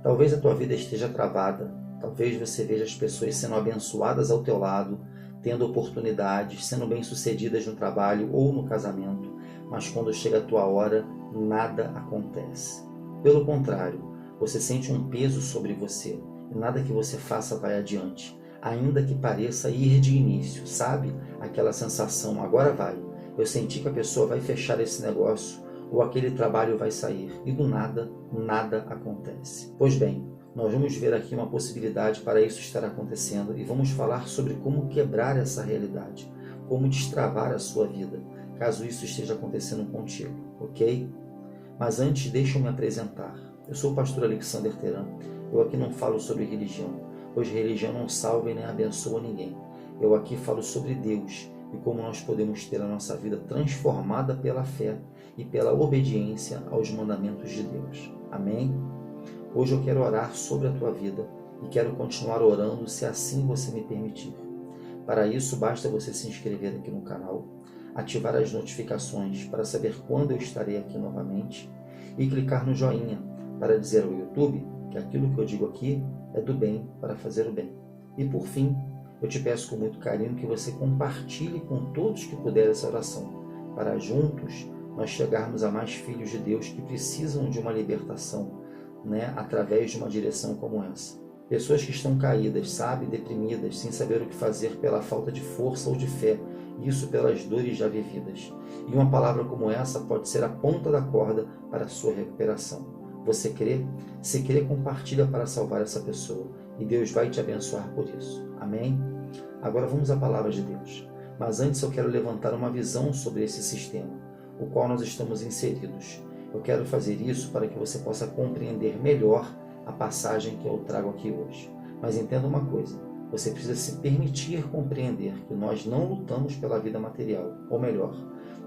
Talvez a tua vida esteja travada, talvez você veja as pessoas sendo abençoadas ao teu lado, tendo oportunidades, sendo bem-sucedidas no trabalho ou no casamento, mas quando chega a tua hora, nada acontece. Pelo contrário, você sente um peso sobre você e nada que você faça vai adiante, ainda que pareça ir de início, sabe? Aquela sensação, agora vai. Eu senti que a pessoa vai fechar esse negócio ou aquele trabalho vai sair e do nada, nada acontece. Pois bem, nós vamos ver aqui uma possibilidade para isso estar acontecendo e vamos falar sobre como quebrar essa realidade, como destravar a sua vida, caso isso esteja acontecendo contigo, ok? Mas antes, deixa eu me apresentar. Eu sou o pastor Alexander Teran. Eu aqui não falo sobre religião, pois religião não salva e nem abençoa ninguém. Eu aqui falo sobre Deus e como nós podemos ter a nossa vida transformada pela fé e pela obediência aos mandamentos de Deus. Amém? Hoje eu quero orar sobre a tua vida e quero continuar orando se assim você me permitir. Para isso, basta você se inscrever aqui no canal, ativar as notificações para saber quando eu estarei aqui novamente e clicar no joinha para dizer ao YouTube que aquilo que eu digo aqui é do bem para fazer o bem. E por fim, eu te peço com muito carinho que você compartilhe com todos que puder essa oração, para juntos nós chegarmos a mais filhos de Deus que precisam de uma libertação, através de uma direção como essa. Pessoas que estão caídas, deprimidas, sem saber o que fazer pela falta de força ou de fé, isso pelas dores já vividas. E uma palavra como essa pode ser a ponta da corda para a sua recuperação. Você crê? Se crê, compartilha para salvar essa pessoa e Deus vai te abençoar por isso. Amém? Agora vamos à palavra de Deus. Mas antes eu quero levantar uma visão sobre esse sistema, o qual nós estamos inseridos. Eu quero fazer isso para que você possa compreender melhor a passagem que eu trago aqui hoje. Mas entenda uma coisa, você precisa se permitir compreender que nós não lutamos pela vida material, ou melhor,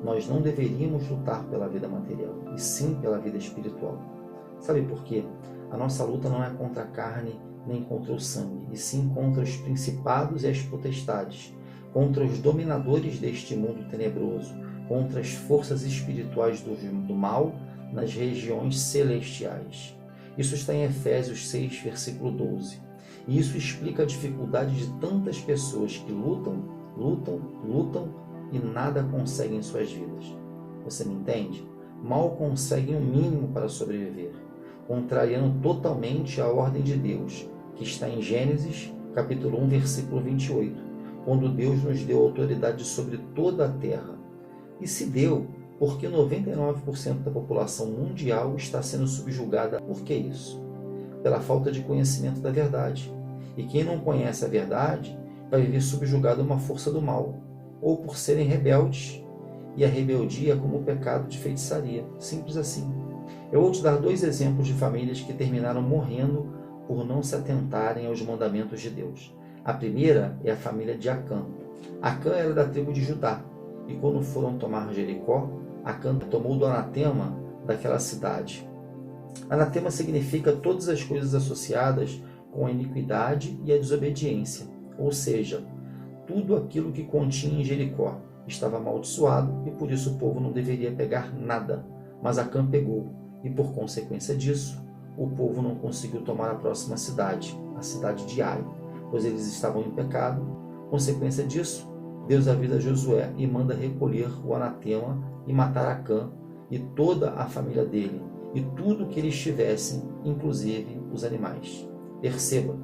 nós não deveríamos lutar pela vida material, e sim pela vida espiritual. Sabe por quê? A nossa luta não é contra a carne nem contra o sangue, e sim contra os principados e as potestades, contra os dominadores deste mundo tenebroso, contra as forças espirituais do mal nas regiões celestiais. Isso está em Efésios 6, versículo 12. E isso explica a dificuldade de tantas pessoas que lutam e nada conseguem em suas vidas. Você me entende? Mal conseguem o mínimo para sobreviver, contrariando totalmente a ordem de Deus, que está em Gênesis, capítulo 1, versículo 28, quando Deus nos deu autoridade sobre toda a terra. E se deu, porque 99% da população mundial está sendo subjugada. Por que isso? Pela falta de conhecimento da verdade. E quem não conhece a verdade vai viver subjugado a uma força do mal, ou por serem rebeldes, e a rebeldia é como o pecado de feitiçaria. Simples assim. Eu vou te dar 2 exemplos de famílias que terminaram morrendo por não se atentarem aos mandamentos de Deus. A primeira é a família de Acã. Acã era da tribo de Judá, e quando foram tomar Jericó, Acã tomou do anatema daquela cidade. Anatema significa todas as coisas associadas com a iniquidade e a desobediência, ou seja, tudo aquilo que continha em Jericó estava amaldiçoado e por isso o povo não deveria pegar nada, mas Acã pegou e por consequência disso, o povo não conseguiu tomar a próxima cidade, a cidade de Ai, pois eles estavam em pecado. Consequência disso, Deus avisa Josué e manda recolher o anatema e matar Acã e toda a família dele, e tudo que eles tivessem, inclusive os animais. Perceba,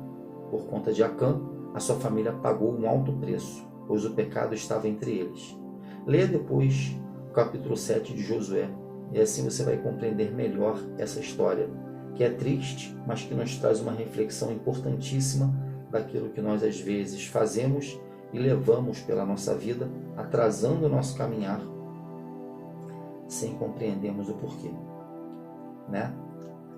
por conta de Acã, a sua família pagou um alto preço, pois o pecado estava entre eles. Leia depois o capítulo 7 de Josué, e assim você vai compreender melhor essa história, que é triste, mas que nos traz uma reflexão importantíssima daquilo que nós às vezes fazemos e levamos pela nossa vida, atrasando o nosso caminhar, sem compreendermos o porquê.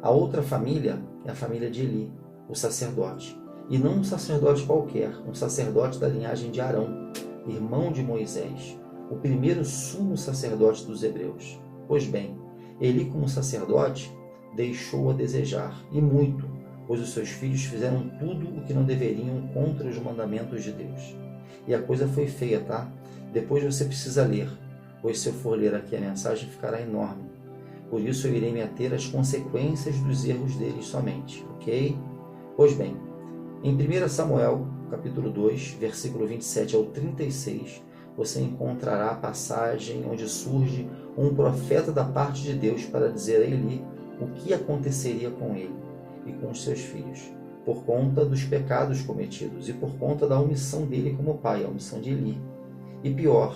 A outra família é a família de Eli, o sacerdote. E não um sacerdote qualquer, um sacerdote da linhagem de Arão, irmão de Moisés, o primeiro sumo sacerdote dos hebreus. Pois bem, Eli como sacerdote deixou a desejar, e muito, pois os seus filhos fizeram tudo o que não deveriam contra os mandamentos de Deus. E a coisa foi feia, tá? Depois você precisa ler, pois se eu for ler aqui a mensagem ficará enorme. Por isso eu irei me ater às consequências dos erros deles somente, ok? Pois bem, em 1 Samuel, capítulo 2, versículo 27 ao 36, você encontrará a passagem onde surge um profeta da parte de Deus para dizer a Eli o que aconteceria com ele e com os seus filhos, por conta dos pecados cometidos e por conta da omissão dele como pai, a omissão de Eli. E pior,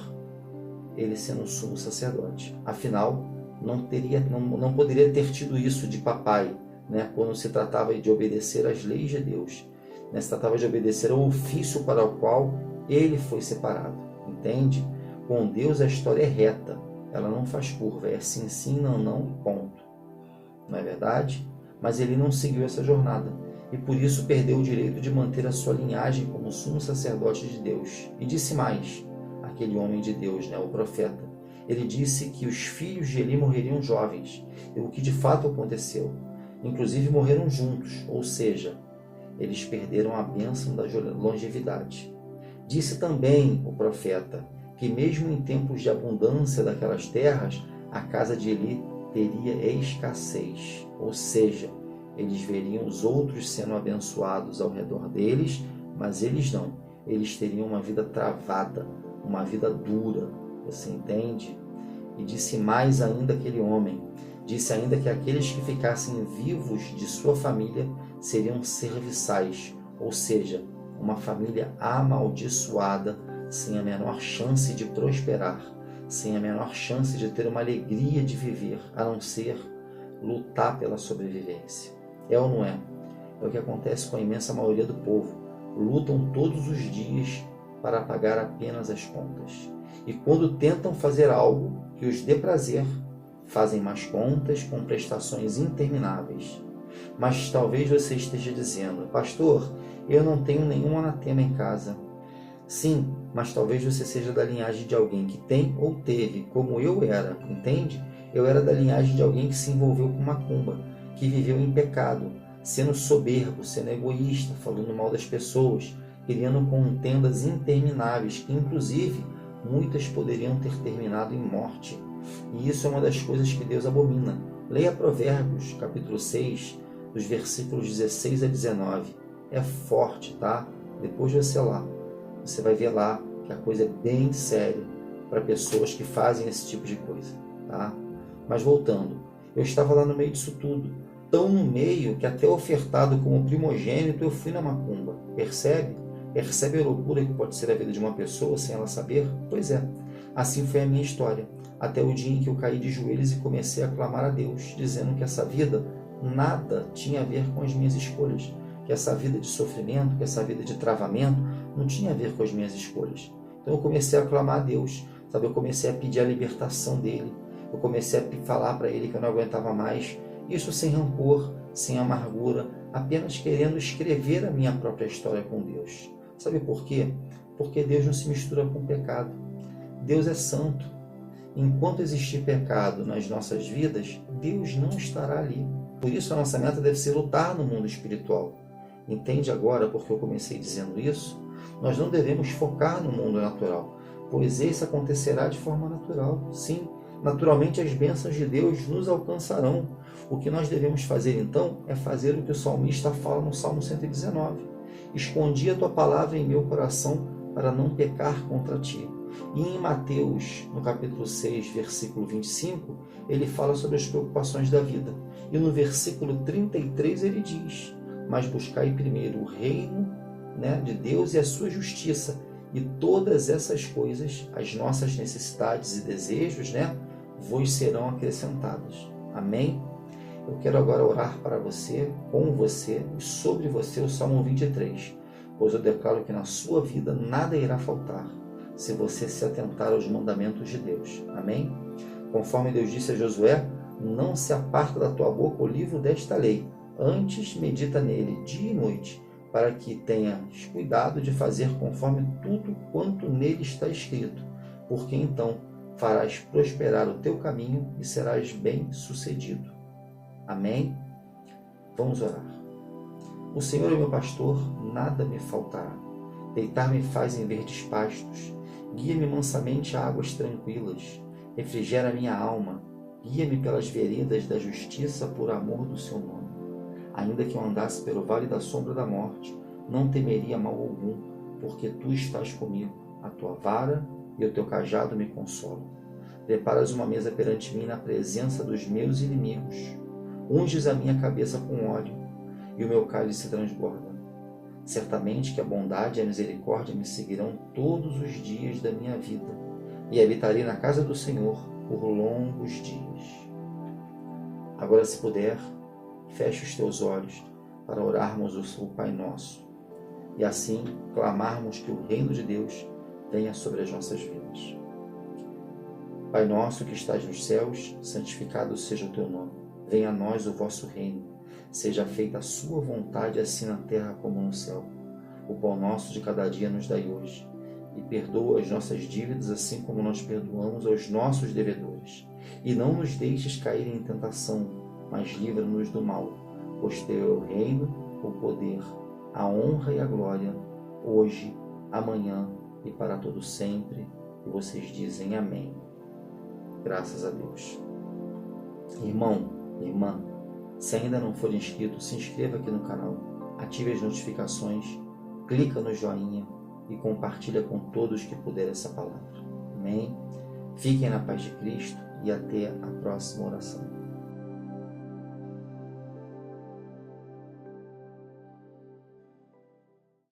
ele sendo um sumo sacerdote. Afinal, não poderia ter tido isso de papai, né, quando se tratava de obedecer às leis de Deus. Né, se tratava de obedecer ao ofício para o qual ele foi separado. Entende? Com Deus a história é reta, ela não faz curva, é sim, sim, não, não e ponto. Não é verdade? Mas ele não seguiu essa jornada e por isso perdeu o direito de manter a sua linhagem como sumo sacerdote de Deus. E disse mais, aquele homem de Deus, né, o profeta, ele disse que os filhos de Eli morreriam jovens, e o que de fato aconteceu. Inclusive morreram juntos, ou seja, eles perderam a bênção da longevidade. Disse também o profeta que mesmo em tempos de abundância daquelas terras, a casa de Eli teria escassez, ou seja, eles veriam os outros sendo abençoados ao redor deles, mas eles não. Eles teriam uma vida travada, uma vida dura, você entende? E disse mais ainda aquele homem, disse ainda que aqueles que ficassem vivos de sua família seriam serviçais, ou seja, uma família amaldiçoada, sem a menor chance de prosperar, sem a menor chance de ter uma alegria de viver, a não ser lutar pela sobrevivência. É ou não é? É o que acontece com a imensa maioria do povo. Lutam todos os dias para pagar apenas as contas. E quando tentam fazer algo que os dê prazer, fazem mais contas com prestações intermináveis. Mas talvez você esteja dizendo, pastor, eu não tenho nenhum anatema em casa. Sim, mas talvez você seja da linhagem de alguém que tem ou teve, como eu era, entende? Eu era da linhagem de alguém que se envolveu com macumba, que viveu em pecado, sendo soberbo, sendo egoísta, falando mal das pessoas, criando contendas intermináveis, que inclusive muitas poderiam ter terminado em morte. E isso é uma das coisas que Deus abomina. Leia Provérbios, capítulo 6, dos versículos 16 a 19. É forte, tá? Depois de você lá, você vai ver lá que a coisa é bem séria para pessoas que fazem esse tipo de coisa, tá? Mas voltando, eu estava lá no meio disso tudo, tão no meio que até ofertado como primogênito eu fui na macumba. Percebe? Percebe a loucura que pode ser a vida de uma pessoa sem ela saber? Pois é, assim foi a minha história, até o dia em que eu caí de joelhos e comecei a clamar a Deus, dizendo que essa vida nada tinha a ver com as minhas escolhas, que essa vida de sofrimento, que essa vida de travamento não tinha a ver com as minhas escolhas. Então eu comecei a clamar a Deus, sabe? Eu comecei a pedir a libertação dele, eu comecei a falar para ele que eu não aguentava mais, isso sem rancor, sem amargura, apenas querendo escrever a minha própria história com Deus. Sabe por quê? Porque Deus não se mistura com o pecado. Deus é santo. Enquanto existir pecado nas nossas vidas, Deus não estará ali. Por isso a nossa meta deve ser lutar no mundo espiritual. Entende agora porque eu comecei dizendo isso? Nós não devemos focar no mundo natural, pois esse acontecerá de forma natural. Sim, naturalmente as bênçãos de Deus nos alcançarão. O que nós devemos fazer então é fazer o que o salmista fala no Salmo 119. Escondi a tua palavra em meu coração para não pecar contra ti. E em Mateus, no capítulo 6, versículo 25, ele fala sobre as preocupações da vida. E no versículo 33 ele diz, mas buscai primeiro o reino, né, de Deus e a sua justiça, e todas essas coisas, as nossas necessidades e desejos, né, vos serão acrescentadas. Amém? Eu quero agora orar para você, com você e sobre você o Salmo 23, pois eu declaro que na sua vida nada irá faltar, se você se atentar aos mandamentos de Deus. Amém? Conforme Deus disse a Josué, não se aparta da tua boca o livro desta lei, antes medita nele dia e noite, para que tenhas cuidado de fazer conforme tudo quanto nele está escrito, porque então farás prosperar o teu caminho e serás bem-sucedido. Amém? Vamos orar. O Senhor é meu pastor, nada me faltará. Deitar-me faz em verdes pastos, guia-me mansamente a águas tranquilas, refrigera minha alma, Guia-me pelas veredas da justiça por amor do seu nome. Ainda que eu andasse pelo vale da sombra da morte, não temeria mal algum, porque tu estás comigo. A tua vara e o teu cajado me consolam. Preparas uma mesa perante mim na presença dos meus inimigos. Unges a minha cabeça com óleo, e o meu cálice se transborda. Certamente que a bondade e a misericórdia me seguirão todos os dias da minha vida, e habitarei na casa do Senhor por longos dias. Agora, se puder, feche os teus olhos para orarmos o Pai Nosso, e assim clamarmos que o reino de Deus venha sobre as nossas vidas. Pai nosso que estás nos céus, santificado seja o teu nome. Venha a nós o vosso reino. Seja feita a sua vontade, assim na terra como no céu. O pão nosso de cada dia nos dai hoje. E perdoa as nossas dívidas, assim como nós perdoamos aos nossos devedores. E não nos deixes cair em tentação, mas livra-nos do mal. Pois teu é o reino, o poder, a honra e a glória, hoje, amanhã e para todo sempre. E vocês dizem amém. Graças a Deus. Irmão, irmã, se ainda não for inscrito, se inscreva aqui no canal, ative as notificações, clica no joinha e compartilha com todos que puder essa palavra. Amém? Fiquem na paz de Cristo e até a próxima oração.